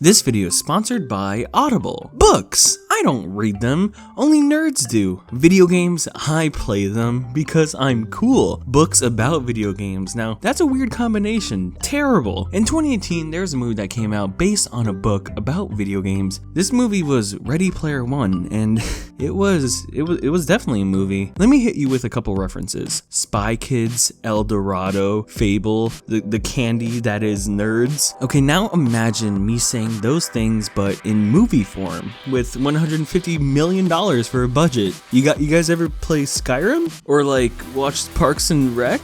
This video is sponsored by Audible. Books! I don't read them, only nerds do. Video games, I play them because I'm cool. Books about video games, now that's a weird combination. Terrible. In 2018, there's a movie that came out based on a book about video games. This movie was Ready Player One, and it was definitely a movie. Let me hit you with a couple references. Spy Kids, El Dorado, Fable, the candy that is nerds. Okay, now imagine me saying those things but in movie form with $150 million for a budget. You guys ever play Skyrim or like watched Parks and Rec?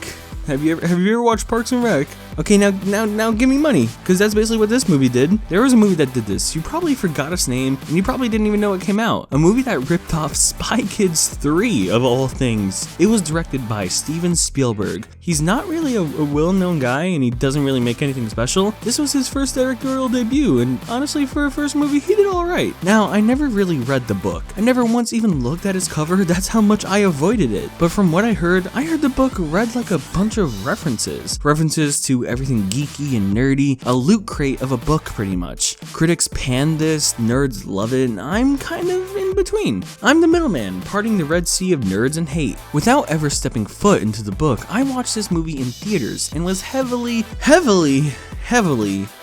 Have you ever watched Parks and Rec? Okay, now give me money, because that's basically what this movie did. There was a movie that did this. You probably forgot its name, and you probably didn't even know it came out. A movie that ripped off Spy Kids 3, of all things. It was directed by Steven Spielberg. He's not really a well-known guy, and he doesn't really make anything special. This was his first directorial debut, and honestly, for a first movie, he did alright. Now, I never really read the book. I never once even looked at its cover. That's how much I avoided it. But from what I heard the book read like a bunch of references. References to everything geeky and nerdy, a loot crate of a book pretty much. Critics pan this, nerds love it, and I'm kind of in between. I'm the middleman, parting the Red Sea of nerds and hate. Without ever stepping foot into the book, I watched this movie in theaters and was heavily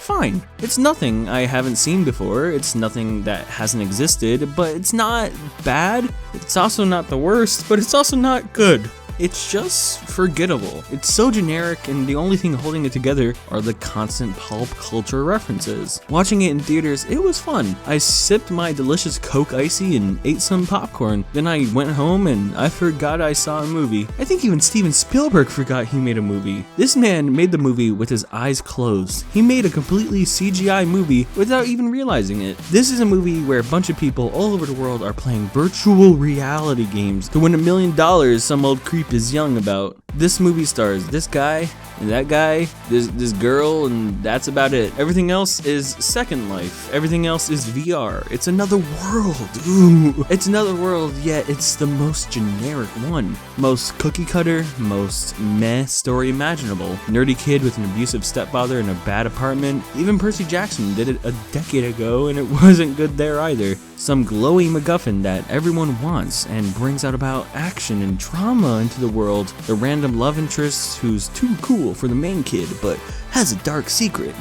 fine. It's nothing I haven't seen before, it's nothing that hasn't existed, but it's not bad. It's also not the worst, but it's also not good. It's just forgettable. It's so generic, and the only thing holding it together are the constant pulp culture references. Watching it in theaters, it was fun. I sipped my delicious Coke Icy and ate some popcorn. Then I went home and I forgot I saw a movie. I think even Steven Spielberg forgot he made a movie. This man made the movie with his eyes closed. He made a completely CGI movie without even realizing it. This is a movie where a bunch of people all over the world are playing virtual reality games to win $1 million some old creep is young about. This movie stars this guy and that guy, this girl, and that's about it. Everything else is Second Life. Everything else is VR. It's another world. Ooh. It's another world, yet it's the most generic one. Most cookie cutter, most meh story imaginable. Nerdy kid with an abusive stepfather in a bad apartment. Even Percy Jackson did it a decade ago and it wasn't good there either. Some glowy MacGuffin that everyone wants and brings out about action and drama into the world. The random love interest who's too cool for the main kid but has a dark secret.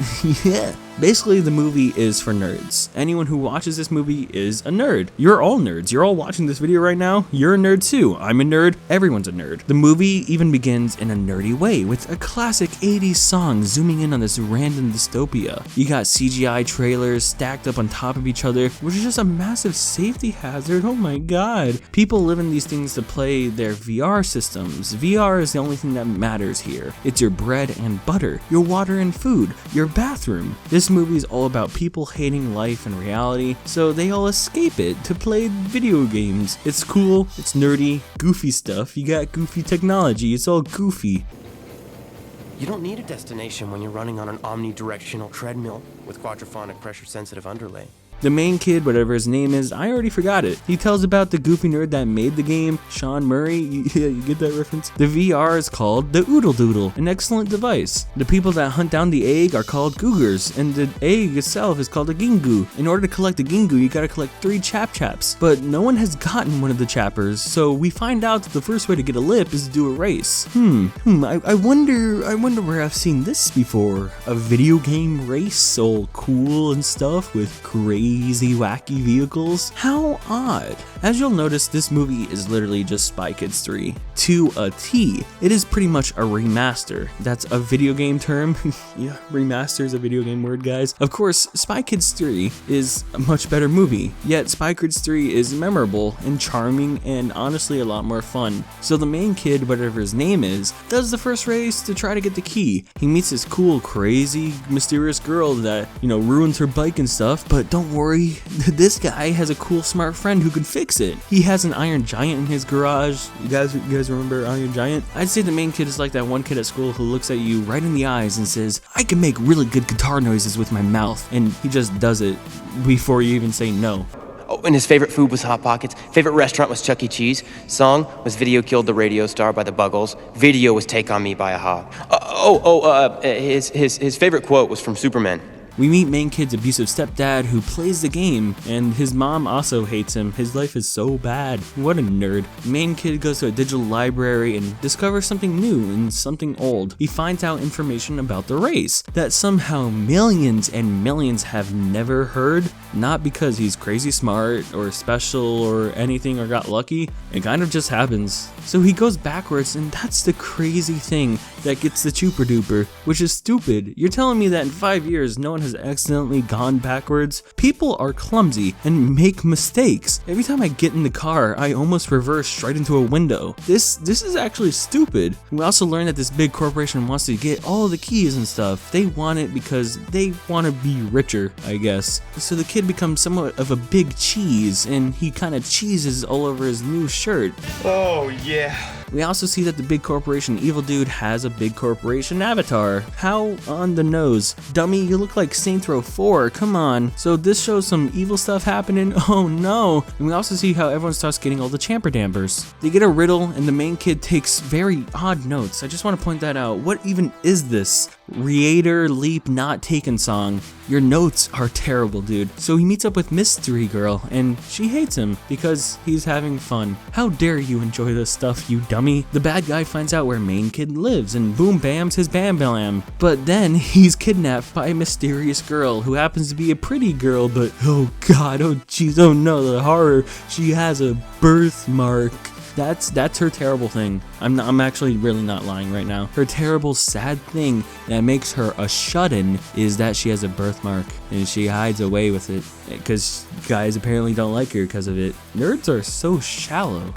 Yeah. Basically, the movie is for nerds. Anyone who watches this movie is a nerd. You're all nerds. You're all watching this video right now. You're a nerd too. I'm a nerd. Everyone's a nerd. The movie even begins in a nerdy way with a classic 80s song zooming in on this random dystopia. You got CGI trailers stacked up on top of each other, which is just a massive safety hazard. Oh my god. People live in these things to play their VR systems. VR is the only thing that matters here. It's your bread and butter, your water and food, your bathroom. This movie is all about people hating life and reality, so they all escape it to play video games. It's cool, it's nerdy, goofy stuff. You got goofy technology, it's all goofy. You don't need a destination when you're running on an omnidirectional treadmill with quadraphonic pressure-sensitive underlay. The main kid, whatever his name is, I already forgot it. He tells about the goofy nerd that made the game, Sean Murray. You get that reference? The VR is called the Oodle Doodle, an excellent device. The people that hunt down the egg are called Googers, and the egg itself is called a Gingu. In order to collect a Gingu, you gotta collect 3 Chap-Chaps, but no one has gotten one of the Chappers, so we find out that the first way to get a lip is to do a race. I wonder where I've seen this before. A video game race, all cool and stuff with crazy wacky vehicles? How odd. As you'll notice, this movie is literally just Spy Kids 3 to a T. It is pretty much a remaster. That's a video game term. Yeah, remaster is a video game word, guys. Of course, Spy Kids 3 is a much better movie, yet Spy Kids 3 is memorable and charming and honestly a lot more fun. So the main kid, whatever his name is, does the first race to try to get the key. He meets this cool, crazy, mysterious girl that, ruins her bike and stuff, but don't worry, this guy has a cool, smart friend who could fix it. He has an Iron Giant in his garage. You guys remember Iron Giant? I'd say the main kid is like that one kid at school who looks at you right in the eyes and says, I can make really good guitar noises with my mouth, and he just does it before you even say no. Oh, and his favorite food was Hot Pockets. Favorite restaurant was Chuck E. Cheese. Song was Video Killed the Radio Star by the Buggles. Video was Take On Me by a-ha. His favorite quote was from Superman. We meet main kid's abusive stepdad who plays the game, and his mom also hates him. His life is so bad. What a nerd. Main kid goes to a digital library and discovers something new and something old. He finds out information about the race that somehow millions and millions have never heard, not because he's crazy smart or special or anything or got lucky. It kind of just happens. So he goes backwards, and that's the crazy thing that gets the Chuper Duper, which is stupid. You're telling me that in 5 years no one has accidentally gone backwards? People are clumsy and make mistakes. Every time I get in the car, I almost reverse straight into a window. This is actually stupid. We also learn that this big corporation wants to get all the keys and stuff. They want it because they want to be richer, I guess. So the kid becomes somewhat of a big cheese, and he kind of cheeses all over his new shirt. Oh, yeah. We also see that the big corporation evil dude has a big corporation avatar. How on the nose? Dummy, you look like Saints Row 4, come on. So this shows some evil stuff happening, oh no. And we also see how everyone starts getting all the champer dampers. They get a riddle and the main kid takes very odd notes. I just want to point that out. What even is this? Reator Leap Not Taken song. Your notes are terrible, dude. So he meets up with Mystery Girl, and she hates him because he's having fun. How dare you enjoy this stuff, you dummy? The bad guy finds out where main kid lives, and boom bam's his bam bam. But then he's kidnapped by a mysterious girl who happens to be a pretty girl, but oh god, oh jeez, oh no, the horror. She has a birthmark. That's her terrible thing. I'm actually really not lying right now. Her terrible, sad thing that makes her a shut-in is that she has a birthmark, and she hides away with it because guys apparently don't like her because of it. Nerds are so shallow.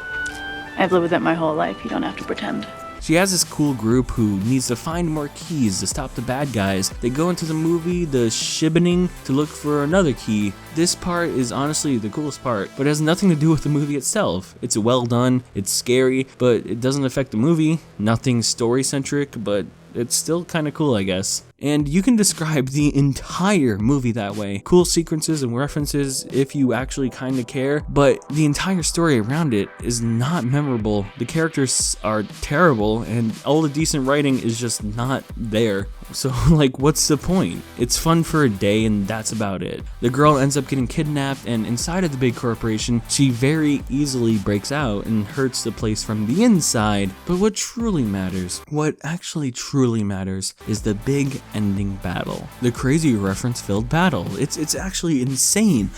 I've lived with it my whole life. You don't have to pretend. She has this cool group who needs to find more keys to stop the bad guys. They go into the movie, the Shibboning, to look for another key. This part is honestly the coolest part, but it has nothing to do with the movie itself. It's well done, it's scary, but it doesn't affect the movie. Nothing story-centric, but it's still kind of cool, I guess. And you can describe the entire movie that way. Cool sequences and references if you actually kind of care, but the entire story around it is not memorable. The characters are terrible, and all the decent writing is just not there. So, like, what's the point? It's fun for a day, and that's about it. The girl ends up getting kidnapped, and inside of the big corporation, she very easily breaks out and hurts the place from the inside. But what truly matters, what actually truly matters, is the big ending battle. The crazy reference-filled battle. It's actually insane.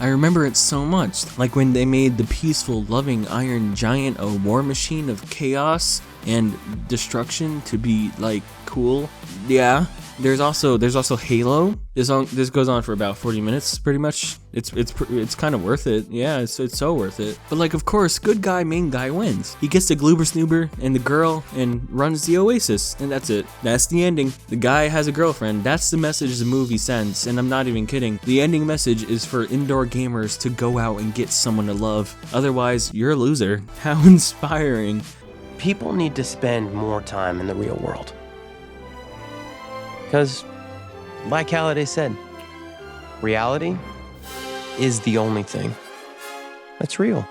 I remember it so much, like when they made the peaceful, loving Iron Giant a war machine of chaos and destruction to be like cool. Yeah. There's also Halo. This goes on for about 40 minutes, pretty much. It's kind of worth it. Yeah, it's so worth it. But like, of course, good guy, main guy wins. He gets the Gloober Snoober and the girl and runs the Oasis, and that's it. That's the ending. The guy has a girlfriend. That's the message the movie sends, and I'm not even kidding. The ending message is for indoor gamers to go out and get someone to love. Otherwise, you're a loser. How inspiring. People need to spend more time in the real world. Because, like Halliday said, reality is the only thing that's real.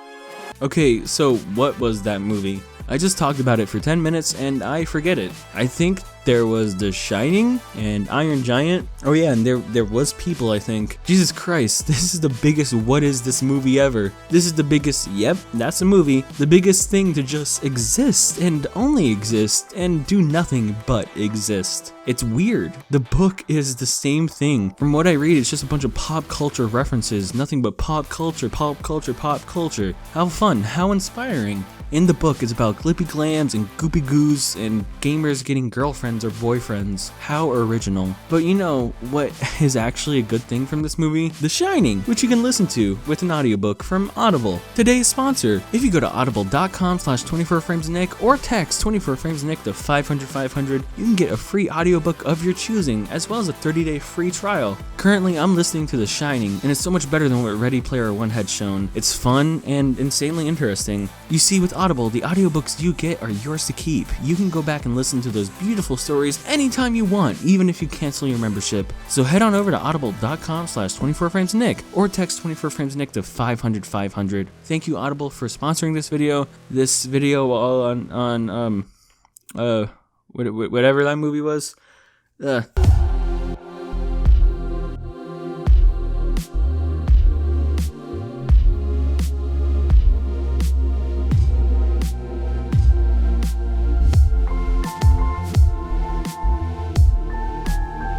Okay, so what was that movie? I just talked about it for 10 minutes and I forget it. I think there was The Shining and Iron Giant. Oh yeah, and there was People, I think. Jesus Christ, this is the biggest what is this movie ever. This is the biggest, yep, that's a movie. The biggest thing to just exist and only exist and do nothing but exist. It's weird. The book is the same thing. From what I read, it's just a bunch of pop culture references. Nothing but pop culture, pop culture, pop culture. How fun, how inspiring. In the book, it's about glippy glams and goopy goos and gamers getting girlfriends or boyfriends. How original. But you know what is actually a good thing from this movie? The Shining, which you can listen to with an audiobook from Audible. Today's sponsor. If you go to audible.com/24framesnick or text 24framesnick to 500-500, you can get a free audiobook of your choosing, as well as a 30-day free trial. Currently, I'm listening to The Shining, and it's so much better than what Ready Player One had shown. It's fun and insanely interesting. You see, with Audible, the audiobooks you get are yours to keep. You can go back and listen to those beautiful stories anytime you want, even if you cancel your membership. So head on over to audible.com/24framesnick or text 24framesnick to 500-500. Thank you, Audible, for sponsoring this video. This video all on whatever that movie was. Ugh.